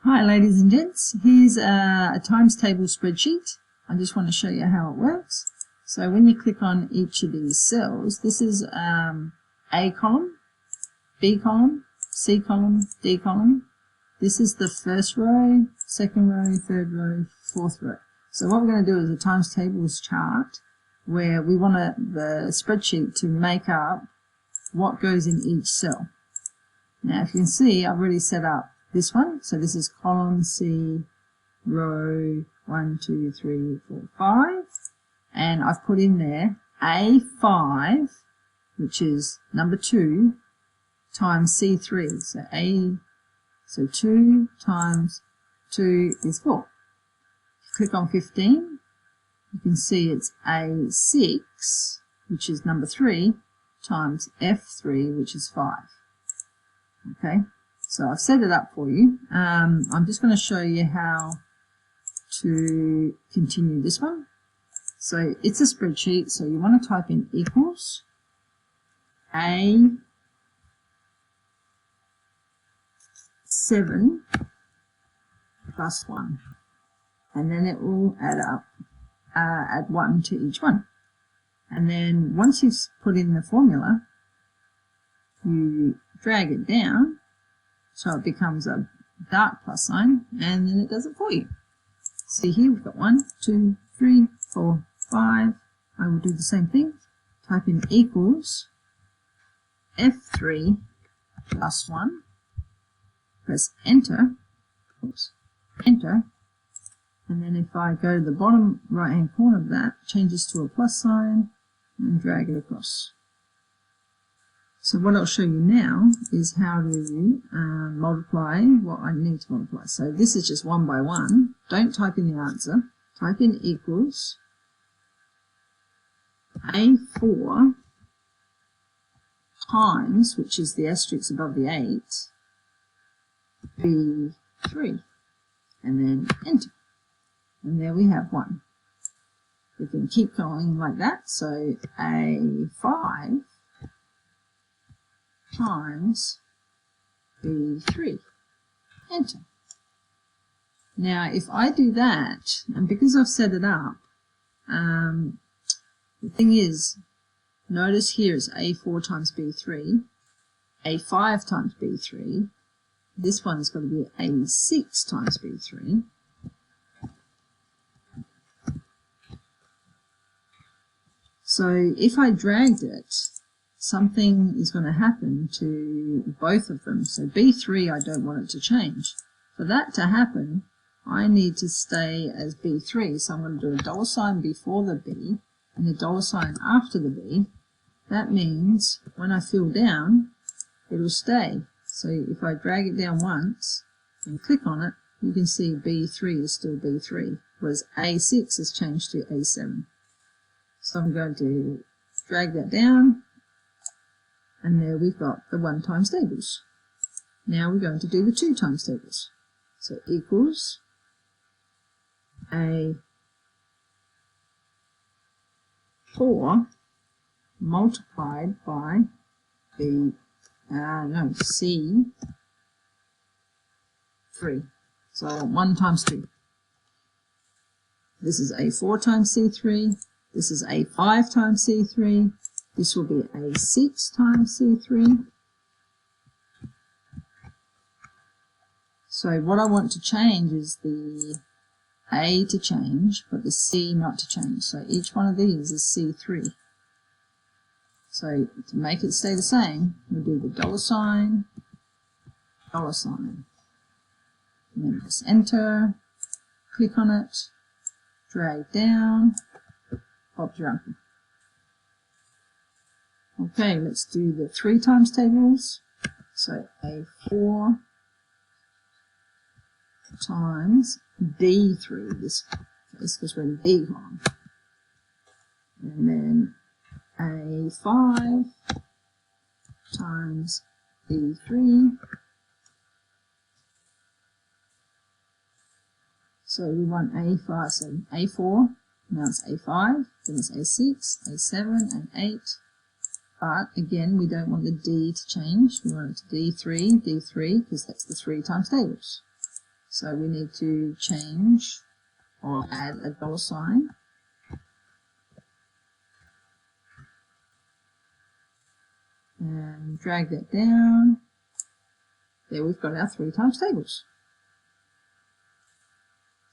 Hi ladies and gents, here's a times table spreadsheet. I just want to show you how it works. So when you click on each of these cells, this is A column, B column, C column, D column. This is the first row, second row, third row, fourth row. So what we're going to do is a times tables chart where we want the spreadsheet to make up what goes in each cell. Now if you can see, I've already set up this one. So this is column C, row 1, 2, 3, 4, 5. And I've put in there A5, which is number 2, times C3. So 2 times 2 is 4. Click on 15. You can see it's A6, which is number 3, times F3, which is 5. Okay. So I've set it up for you. I'm just going to show you how to continue this one. So it's a spreadsheet, so you want to type in equals A7 plus 1. And then it will add up, add 1 to each one. And then once you've put in the formula, you drag it down so it becomes a dark plus sign, and then it does it for you. See here, we've got 1, 2, 3, 4, 5. I will do the same thing. Type in equals F3 plus 1. Press enter. Oops, enter. And then if I go to the bottom right hand corner of that, changes to a plus sign and drag it across. So what I'll show you now is how to multiply what I need to multiply. So this is just 1 by 1. Don't type in the answer. Type in equals A4 times, which is the asterisk above the 8, B3. And then enter. And there we have 1. We can keep going like that. So A5 times B3. Enter. Now if I do that, and because I've set it up, the thing is, notice here is A4 times B3, A5 times B3, this one's got to be A6 times B3, so if I dragged it, something is going to happen to both of them. So B3, I don't want it to change. For that to happen, I need to stay as B3. So I'm going to do a dollar sign before the B and a dollar sign after the B. That means when I fill down, it'll stay. So if I drag it down once and click on it, you can see B3 is still B3, whereas A6 has changed to A7. So I'm going to drag that down, and there we've got the 1 times tables. Now we're going to do the 2 times tables. So equals A4 multiplied by the C3. So I want 1 times 2. This is A4 times C3. This is A5 times C3. This will be A6 times C3. So what I want to change is the A to change, but the C not to change. So each one of these is C3. So to make it stay the same, we do the dollar sign, and then press enter, click on it, drag down, Bob's your uncle. Okay, let's do the 3 times tables. So A4 times B3, this case because we're in B column. And then A5 times B3. So we want A5, so A4, now it's A5, then it's A6, A7, and 8. But again, we don't want the D to change. We want it to D3, because that's the 3 times tables. So we need to change or add a $sign. And drag that down. There we've got our 3 times tables.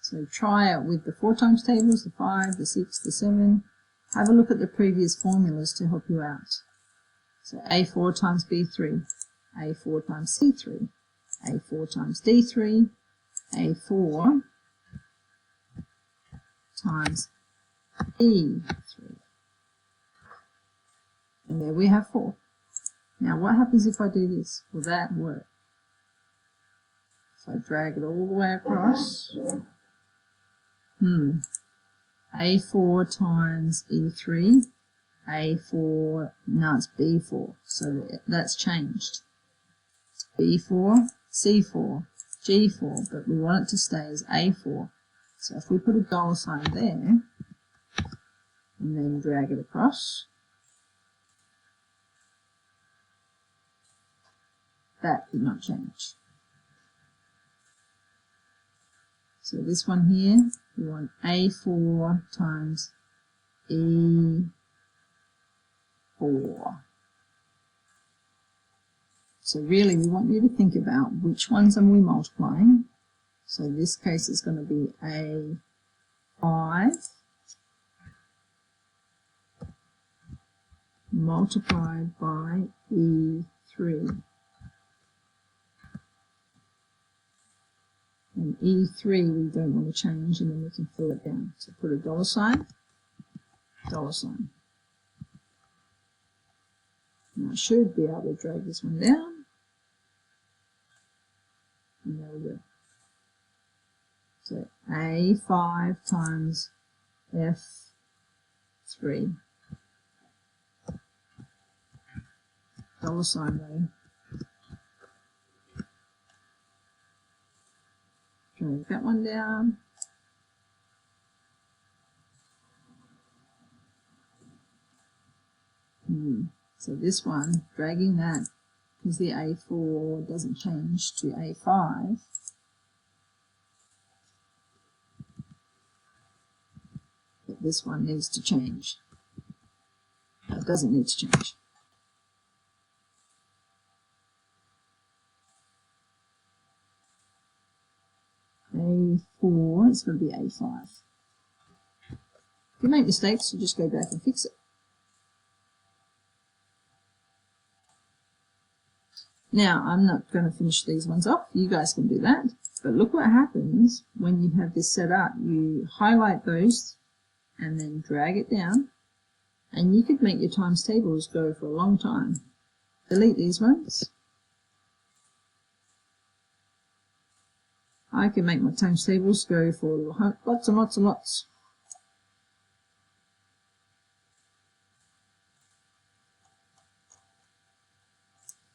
So try it with the 4 times tables, the 5, the 6, the 7. Have a look at the previous formulas to help you out. So A4 times B3, A4 times C3, A4 times D3, A4 times E3. And there we have 4. Now what happens if I do this? Will that work? If I drag it all the way across, A4 times E3, A4, no, it's B4, so that's changed. It's B4, C4, G4, but we want it to stay as A4. So if we put a $sign there, and then drag it across, that did not change. So this one here, we want A4 times E4. So really we want you to think about which ones are we multiplying. So in this case it's going to be A5 multiplied by E3. And E3 we don't want to change, and then we can fill it down. So put a $sign, $sign. And I should be able to drag this one down. And there we go. So A5 times F3. $sign though. Drag that one down. So this one, dragging that, because the A4 doesn't change to A5, but this one needs to change. It doesn't need to change. A4, it's going to be A5. If you make mistakes, you just go back and fix it. Now, I'm not going to finish these ones off. You guys can do that. But look what happens when you have this set up. You highlight those and then drag it down. And you could make your times tables go for a long time. Delete these ones. I can make my times tables go for lots and lots and lots.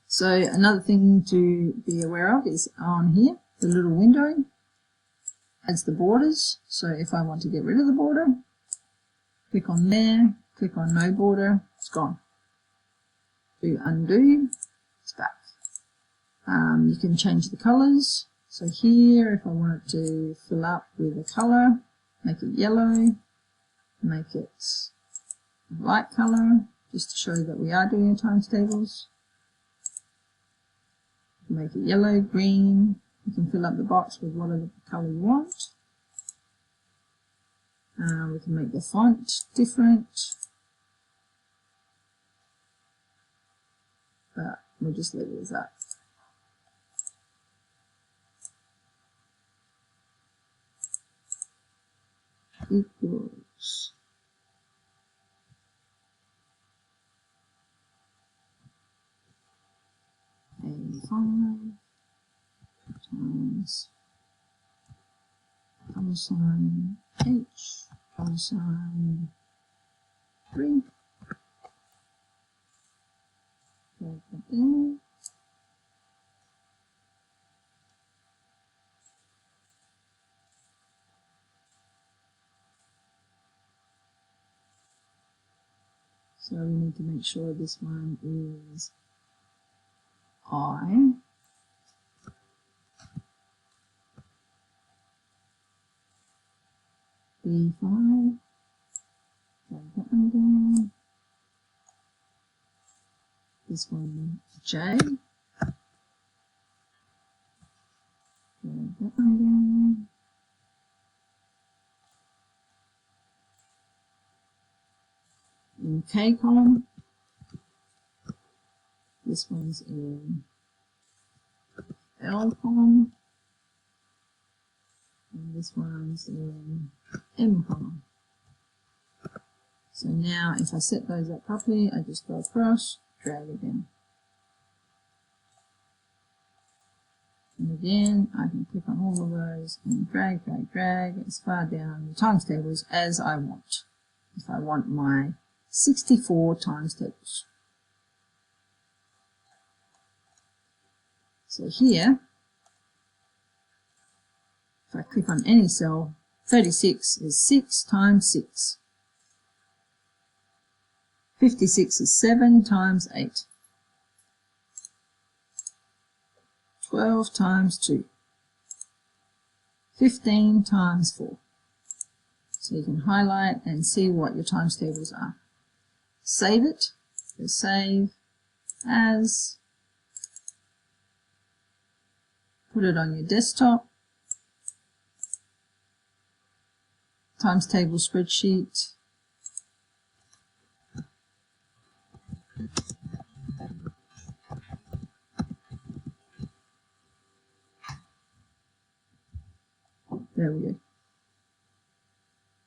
So another thing to be aware of is on here, the little window adds the borders. So if I want to get rid of the border, click on there, click on no border, it's gone. Do undo, it's back. You can change the colors. So here, if I want it to fill up with a color, make it yellow, make it a light color, just to show that we are doing times tables. Make it yellow, green. You can fill up the box with whatever color you want. We can make the font different, but we'll just leave it as that. Equals A5 times $sign H $sign 3. Drag that down. So we need to make sure this one is I. B5. Drag that one down. This one J. Drag that one down. In K column. This one's in L column. And this one's in M column. So now if I set those up properly, I just go across, drag again. And again, I can click on all of those and drag, drag, drag as far down the times tables as I want. If I want my 64 times tables. So here, if I click on any cell, 36 is 6 times 6. 56 is 7 times 8. 12 times 2. 15 times 4. So you can highlight and see what your times tables are. Save it. So save as. Put it on your desktop. Times table spreadsheet. There we go.